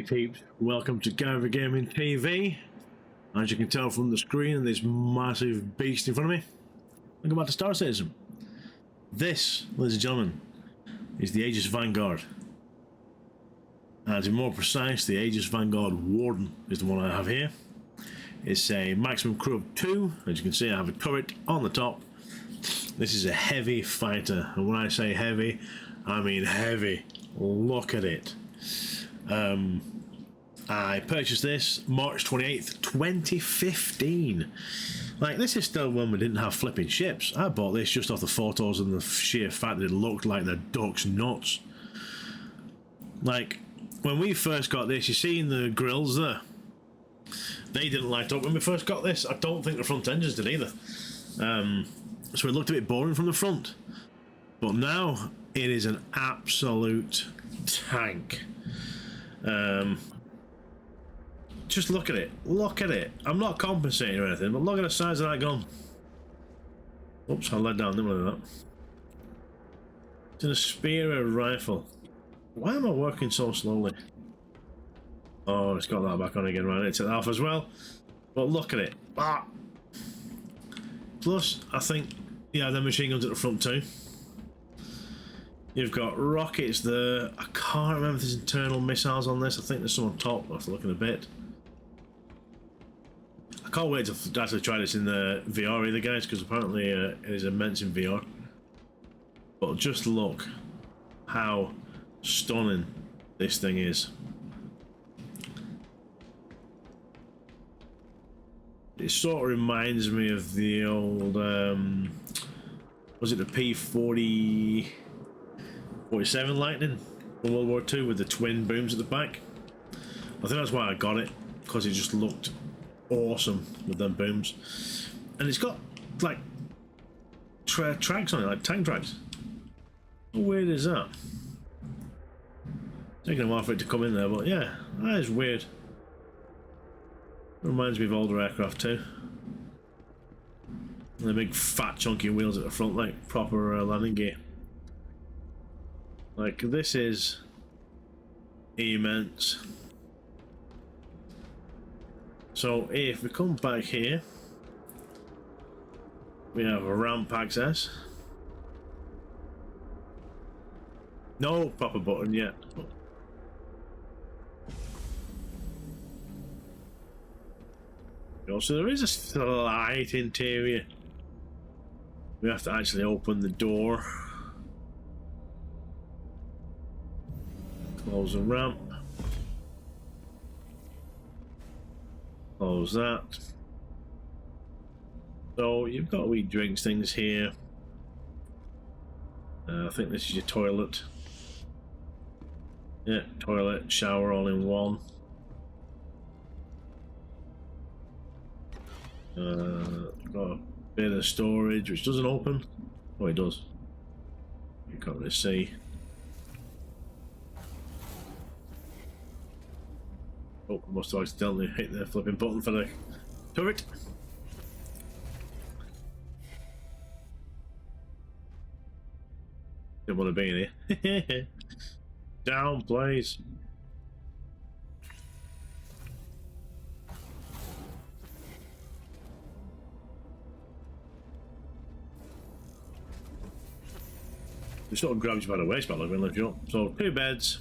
Peeps, welcome to Gary Gaming TV. As you can tell from the screen and this massive beast in front of me, welcome back to Star Citizen. This, ladies and gentlemen, is the Aegis Vanguard. And to be more precise, the Aegis Vanguard Warden is the one I have here. It's a maximum crew of 2. As you can see, I have a turret on the top. This is a heavy fighter, and when I say heavy, I mean heavy. Look at it. I purchased this March 28th, 2015. Like, this is still when we didn't have flipping ships. I bought this just off the photos and the sheer fact that it looked like the duck's nuts. Like, when we first got this, you see in the grills there, they didn't light up when we first got this. I don't think the front engines did either. So it looked a bit boring from the front. But now, it is an absolute tank. Just look at it. Look at it. I'm not compensating or anything, but look at the size of that gun. Oops, I let down, didn't I, that? It's a Spear rifle. Why am I working so slowly? Oh, it's got that back on again, right? It's an alpha as well. But look at it. Ah. Plus, I think, yeah, the machine guns at the front too. You've got rockets there. I can't remember if there's internal missiles on this. I think there's some on top. I'll have to look in a bit. I can't wait to actually try this in the VR either, guys, because apparently it is immense in VR. But just look how stunning this thing is. It sort of reminds me of the old, was it the P-40... 47 Lightning from World War II with the twin booms at the back. I think that's why I got it, because it just looked awesome with them booms. And it's got like tracks on it, like tank tracks. How weird is that? Taking a while for it to come in there, but yeah, that is weird. Reminds me of older aircraft too. And the big fat chunky wheels at the front, like proper landing gear. Like, this is immense. So if we come back here, we have a ramp access. No proper button yet. So there is a slight interior. We have to actually open the door. Close the ramp. Close that. So you've got wee drinks things here. I think this is your toilet. Yeah, toilet, shower all in one. Got a bit of storage which doesn't open. Oh, it does. You can't really see. Oh, I must have accidentally hit the flipping button for the turret. Didn't want to be in here. Down, please. It sort of grabs you by the waist by looking lift you up. So 2 beds.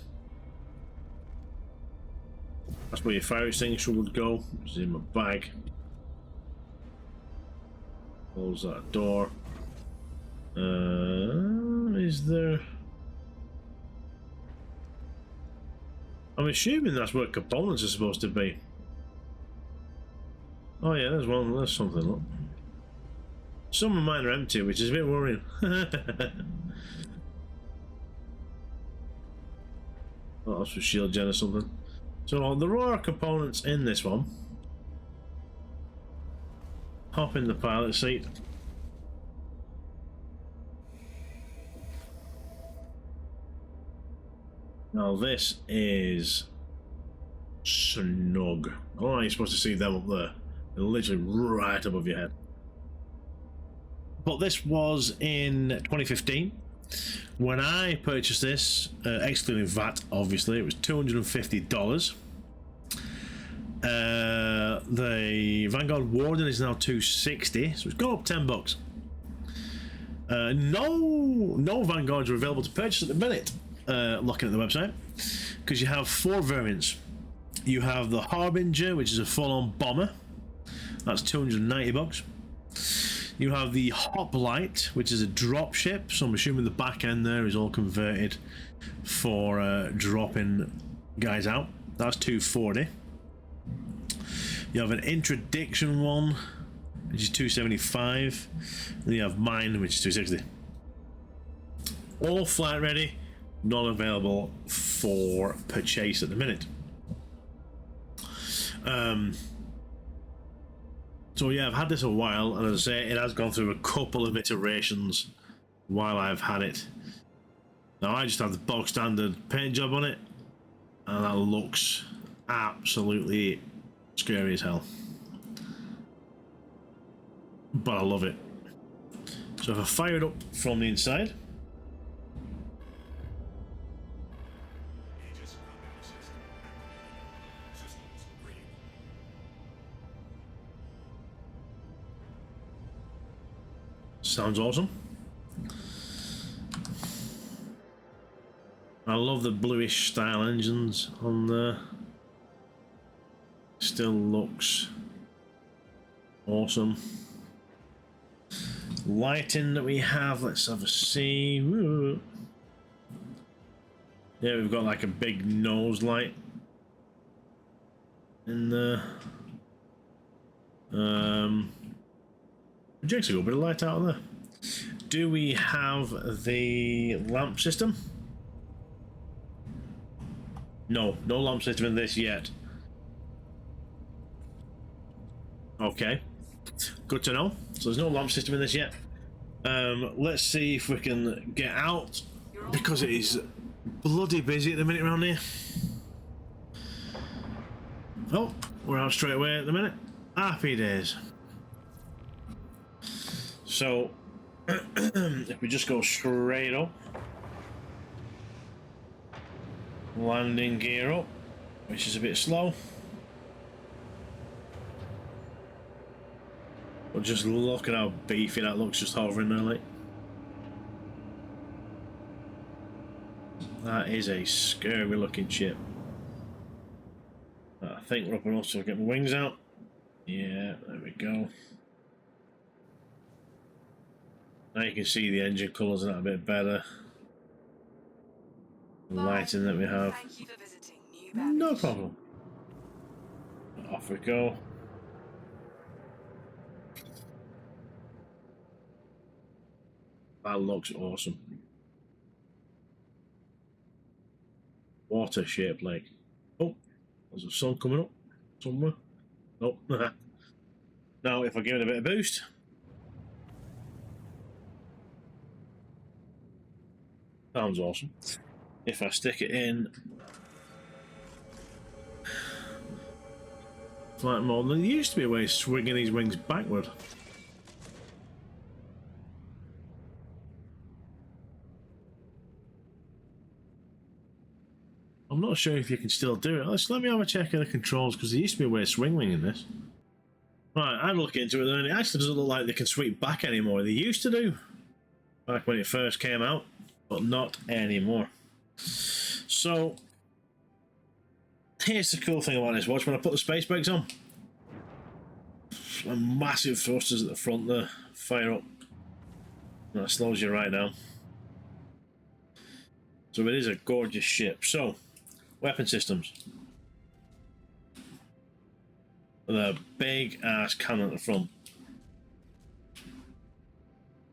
That's where your fire extinguisher would go, which is in my bag. Close that door. Is there... I'm assuming that's where components are supposed to be. Oh yeah, there's one, there's something, look. Some of mine are empty, which is a bit worrying. Oh, that's for shield gen or something. So there are components in this one. Hop in the pilot seat. Now this is snug. Oh, you're supposed to see them up there. They're literally right above your head. But this was in 2015. When I purchased this, excluding VAT, obviously, it was $250. The Vanguard Warden is now 260, so it's gone up $10. No Vanguards are available to purchase at the minute. Looking at the website, because you have 4 variants. You have the Harbinger, which is a full-on bomber. That's $290. You have the Hoplite, which is a drop ship. So I'm assuming the back end there is all converted for dropping guys out. That's $240. You have an Interdiction one, which is $275. Then you have mine, which is $260. All flight ready, not available for purchase at the minute. So yeah, I've had this a while, and as I say, it has gone through a couple of iterations while I've had it. Now I just have the bog standard paint job on it, and that looks absolutely scary as hell. But I love it. So if I fire it up from the inside, sounds awesome. I love the bluish style engines on there. Still looks awesome. Lighting that we have, let's have a see. Woo. Yeah, we've got like a big nose light in there. Projects a little bit of light out of there. Do we have the lamp system? No lamp system in this yet. Okay, good to know. So there's no lamp system in this yet. Let's see if we can get out, because it is bloody busy at the minute around here. Oh, we're out straight away at the minute. Happy days. So if we just go straight up, landing gear up, which is a bit slow, but just look at how beefy that looks just hovering there, like. That is a scary looking ship. I think we're up enough to get my wings out. Yeah, there we go. Now you can see the engine colours are a bit better. The lighting that we have. Thank you for visiting New Babbage. No problem. Off we go. That looks awesome. What a shape, like. Oh, there's a sun coming up somewhere. Nope. Now, if I give it a bit of boost. Sounds awesome. If I stick it in flight mode, there used to be a way of swinging these wings backward. I'm not sure if you can still do it. Let me have a check of the controls, because there used to be a way of swing winging this. Right, I'm looking into it, and it actually doesn't look like they can sweep back anymore. They used to do, back when it first came out, but not anymore. So here's the cool thing about this watch. When I put the space brakes on, massive thrusters at the front there, fire up, and that slows you right down. So it is a gorgeous ship. So weapon systems, the big ass cannon at the front,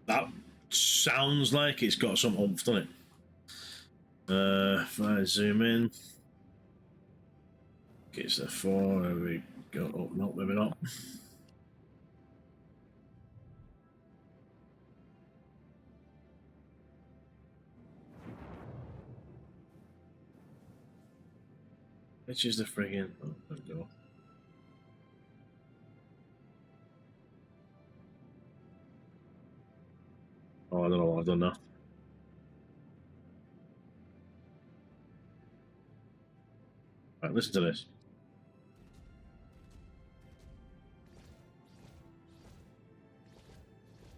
that sounds like it's got some oomph, doesn't it? If I zoom in, gets the 4, there we go. Oh, no, maybe not. Which is the friggin', oh, there we go. Oh, I don't know what I've done now. Right, listen to this.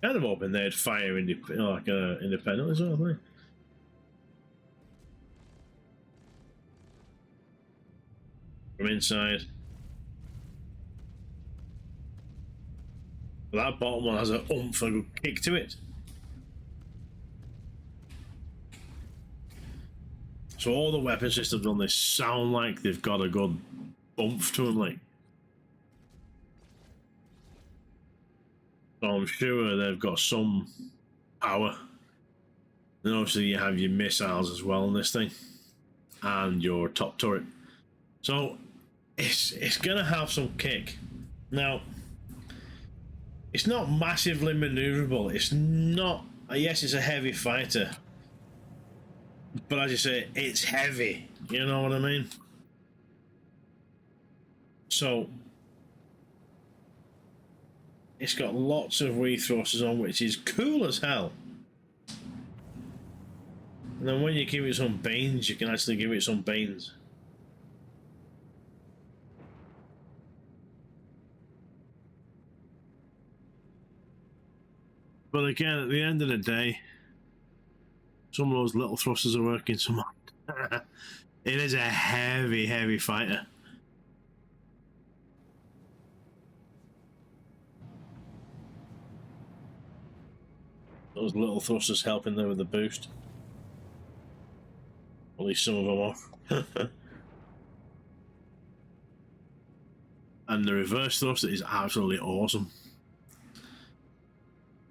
Kind of hoping they'd fire independently as well, I think. From inside. But that bottom one has an oomph and a good kick to it. So all the weapon systems on this sound like they've got a good oomph to them, like. So I'm sure they've got some power. Then obviously you have your missiles as well in this thing, and your top turret. So it's gonna have some kick. Now, it's not massively maneuverable. It's not. Yes, it's a heavy fighter, but as you say, it's heavy. You know what I mean? So it's got lots of re-thrusters on, which is cool as hell. And then when you give it some beans, you can actually give it some beans. But again, at the end of the day, some of those little thrusters are working. Some it is a heavy, heavy fighter. Those little thrusters helping there with the boost. At least some of them are. And the reverse thruster is absolutely awesome.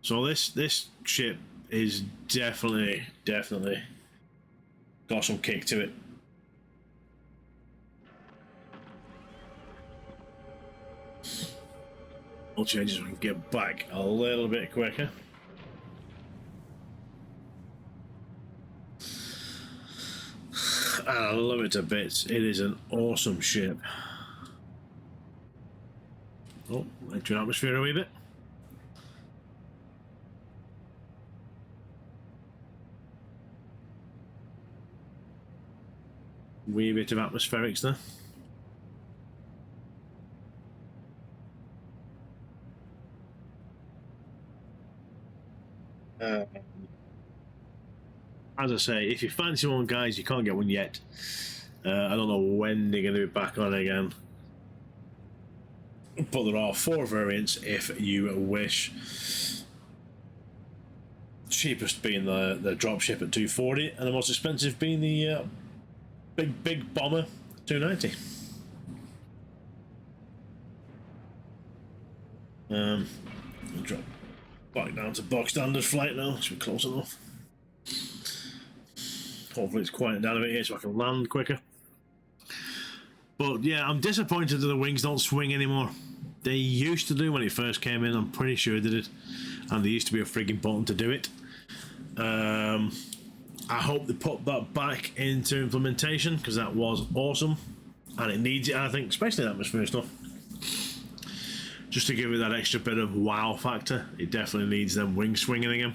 So this ship is definitely got some kick to it. We'll change so we can get back a little bit quicker. And I love it to bits. It is an awesome ship. Oh, enter atmosphere a wee bit. Wee bit of atmospherics there. As I say, if you fancy one, guys, you can't get one yet. I don't know when they're going to be back on again. But there are 4 variants if you wish. Cheapest being the dropship at $240, and the most expensive being the big bomber $290. I'll drop back down to box standard flight now. Should be close enough. Hopefully it's quieting down a bit here so I can land quicker. But yeah, I'm disappointed that the wings don't swing anymore. They used to do when it first came in. I'm pretty sure they did, and there used to be a frigging button to do it. I hope they put that back into implementation because that was awesome, and it needs it. I think, especially that atmosphere stuff, just to give it that extra bit of wow factor. It definitely needs them wings swinging again.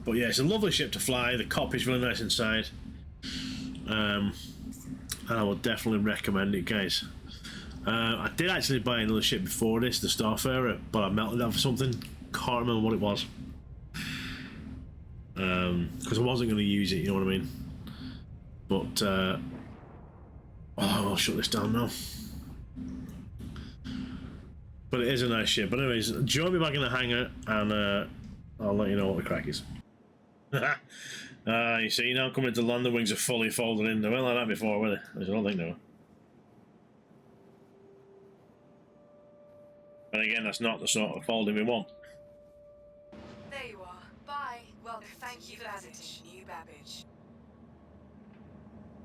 But yeah, it's a lovely ship to fly. The cockpit's really nice inside. And I would definitely recommend it, guys. I did actually buy another ship before this, the Starfarer, but I melted that for something. Can't remember what it was. Because I wasn't going to use it, you know what I mean? But, I'll shut this down now. But it is a nice ship. But anyways, join me back in the hangar, and I'll let you know what the crack is. You see, now coming to land, the wings are fully folded in. They weren't like that before, were they? I don't think they were. But again, that's not the sort of folding we want. There you are. Bye. Well, thank you for that addition, you Babbage.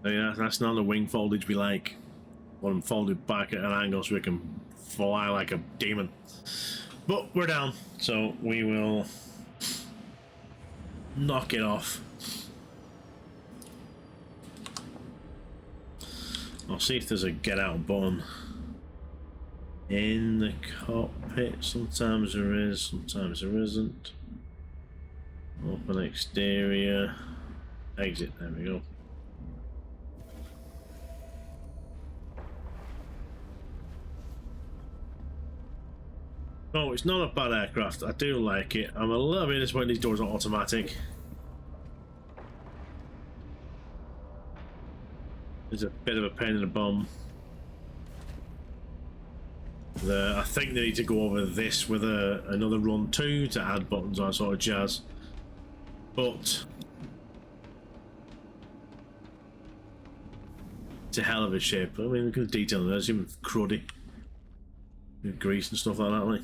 So yeah, that's not the wing foldage we like. Want them folded back at an angle so we can fly like a demon. But we're down, so we will knock it off. I'll see if there's a get out button in the cockpit. Sometimes there is, sometimes there isn't. Open exterior, exit, there we go. Oh, it's not a bad aircraft. I do like it. I'm a little bit disappointed these doors are automatic. It's a bit of a pain in the bum. I think they need to go over this with another run too to add buttons on sort of jazz. But it's a hell of a shape. I mean, look at the detail in there. It's even cruddy. With grease and stuff like that, like.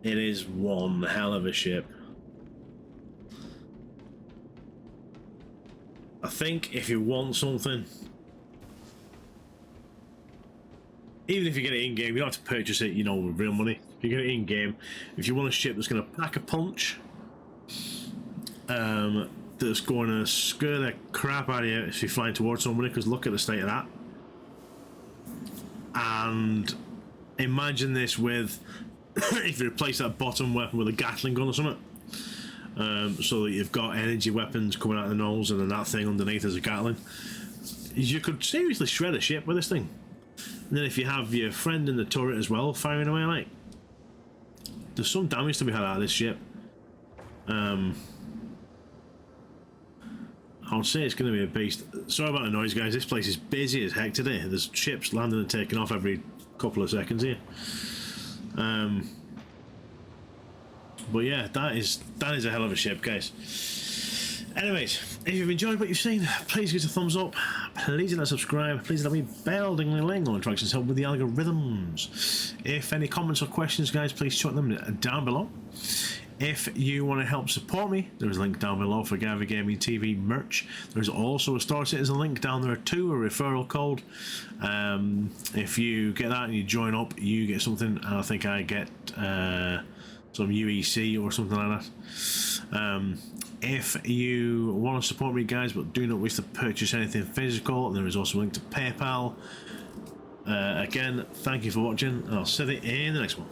It is one hell of a ship. I think if you want something, even if you get it in game, you don't have to purchase it, you know, with real money. If you get it in game, if you want a ship that's going to pack a punch, that's going to scare the crap out of you if you're flying towards somebody, because look at the state of that. And imagine this with, if you replace that bottom weapon with a Gatling gun or something, so that you've got energy weapons coming out of the nose and then that thing underneath as a Gatling, you could seriously shred a ship with this thing. And then if you have your friend in the turret as well firing away, like, there's some damage to be had out of this ship. I would say it's going to be a beast. Sorry about the noise, guys. This place is busy as heck today. There's ships landing and taking off every couple of seconds here. But yeah, that is a hell of a ship, guys. Anyways, if you've enjoyed what you've seen, please give us a thumbs up. Please hit that subscribe. Please hit that wee bell ding-a-ling on instructions help with the algorithms. If any comments or questions, guys, please chuck them down below. If you want to help support me, there's a link down below for Gavin Gaming TV merch. There's also a Star Citizen link down there too, a referral code. If you get that and you join up, you get something, and I think I get some UEC or something like that. If you want to support me, guys, but do not wish to purchase anything physical, there is also a link to PayPal. Again, thank you for watching, and I'll see you in the next one.